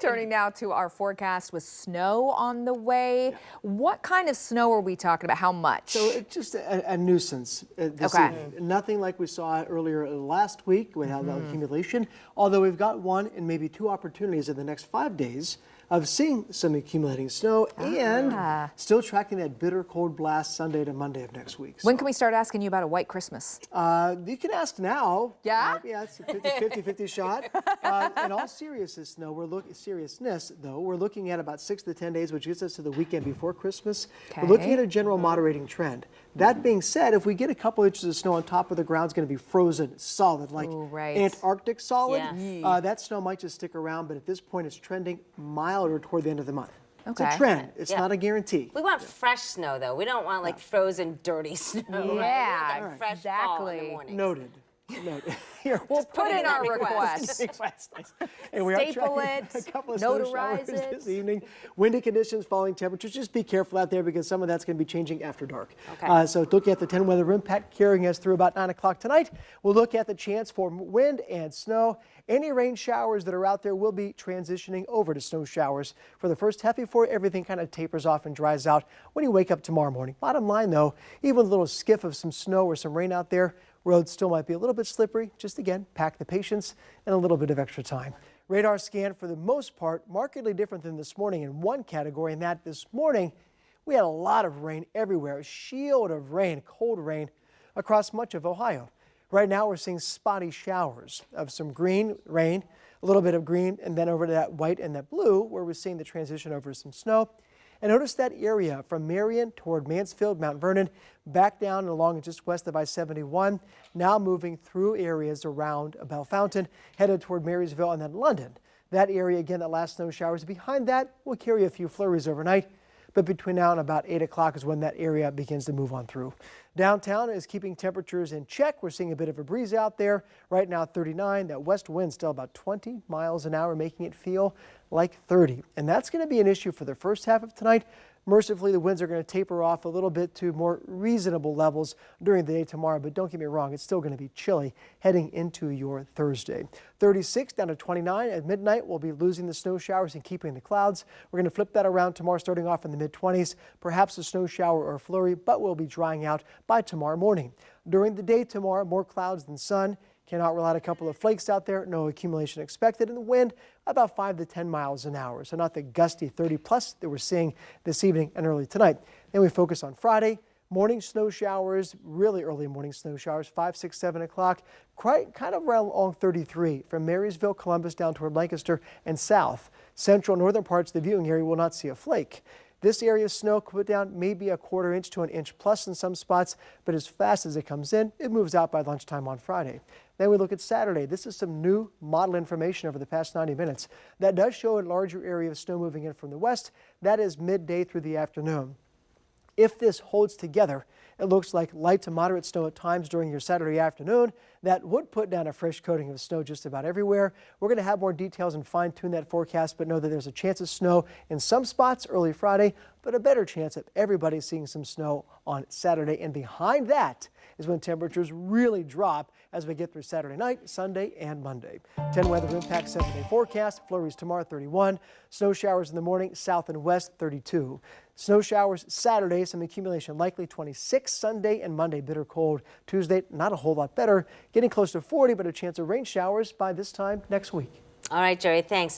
Turning now to our forecast with snow on the way. What kind of snow are we talking about? How much? So it's just a nuisance this Okay. evening. Nothing like we saw earlier last week without the accumulation, although we've got one and maybe two opportunities in the next 5 days of seeing some accumulating snow and still tracking that bitter cold blast Sunday to Monday of next week. When can we start asking you about a white Christmas? You can ask now. Yeah? Yeah, it's a 50-50 shot. In all seriousness, we're looking at about 6 to 10 days, which gets us to the weekend before Christmas. We're looking at a general moderating trend. That being said, if we get a couple inches of snow on top of the ground, it's going to be frozen solid, like Antarctic solid. Yeah. That snow might just stick around, but at this point, it's trending milder toward the end of the month. It's a Okay. trend. It's not a guarantee. We want fresh snow, though. We don't want like frozen, dirty snow. Yeah, right? We want that fresh fall in the exactly. morning. Noted. Here, We'll put in our request. request. and we are Staple tracking it, a couple of snow notarize showers it. this evening. Windy conditions, falling temperatures. Just be careful out there because some of that's going to be changing after dark. Okay. So looking at the 10 weather impact carrying us through about 9 o'clock tonight. We'll look at the chance for wind and snow. Any rain showers that are out there will be transitioning over to snow showers for the first half before everything kind of tapers off and dries out when you wake up tomorrow morning. Bottom line, though, even with a little skiff of some snow or some rain out there, roads still might be a little bit slippery. Just again, pack the patience and a little bit of extra time. Radar scan, for the most part, markedly different than this morning in one category, in that this morning we had a lot of rain everywhere, a shield of rain, cold rain across much of Ohio. Right now we're seeing spotty showers of some green rain, a little bit of green, and then over to that white and that blue where we're seeing the transition over some snow. And notice that area from Marion toward Mansfield, Mount Vernon, back down and along just west of I-71, now moving through areas around Bellefontaine, headed toward Marysville and then London. That area, again, that last snow showers. Behind that, will carry a few flurries overnight, but between now and about 8 o'clock is when that area begins to move on through. Downtown is keeping temperatures in check. We're seeing a bit of a breeze out there. Right now 39. That west wind still about 20 miles an hour, making it feel like 30. And that's going to be an issue for the first half of tonight. Mercifully, the winds are going to taper off a little bit to more reasonable levels during the day tomorrow. But don't get me wrong, it's still going to be chilly heading into your Thursday. 36 down to 29 at midnight. We'll be losing the snow showers and keeping the clouds. We're going to flip that around tomorrow, starting off in the mid-20s. Perhaps a snow shower or flurry, but we'll be drying out by tomorrow morning. During the day tomorrow, more clouds than sun. Cannot rule out a couple of flakes out there. No accumulation expected. And the wind about 5 to 10 miles an hour. So not the gusty 30 plus that we're seeing this evening and early tonight. Then we focus on Friday. Morning snow showers, really early morning snow showers, 5, 6, 7 o'clock. Kind of around along 33 from Marysville, Columbus down toward Lancaster and south. Central northern parts of the viewing area will not see a flake. This area of snow could put down maybe a quarter inch to an inch plus in some spots, but as fast as it comes in, it moves out by lunchtime on Friday. Then we look at Saturday. This is some new model information over the past 90 minutes. That does show a larger area of snow moving in from the west. That is midday through the afternoon. If this holds together, it looks like light to moderate snow at times during your Saturday afternoon. That would put down a fresh coating of snow just about everywhere. We're going to have more details and fine-tune that forecast, but know that there's a chance of snow in some spots early Friday, but a better chance of everybody seeing some snow on Saturday. And behind that is when temperatures really drop as we get through Saturday night, Sunday, and Monday. 10 weather impact 7-day forecast. Flurries tomorrow 31. Snow showers in the morning, south and west 32. Snow showers Saturday, some accumulation likely 26. Sunday and Monday, bitter cold. Tuesday, not a whole lot better, getting close to 40, but a chance of rain showers by this time next week. All right, Jerry, thanks.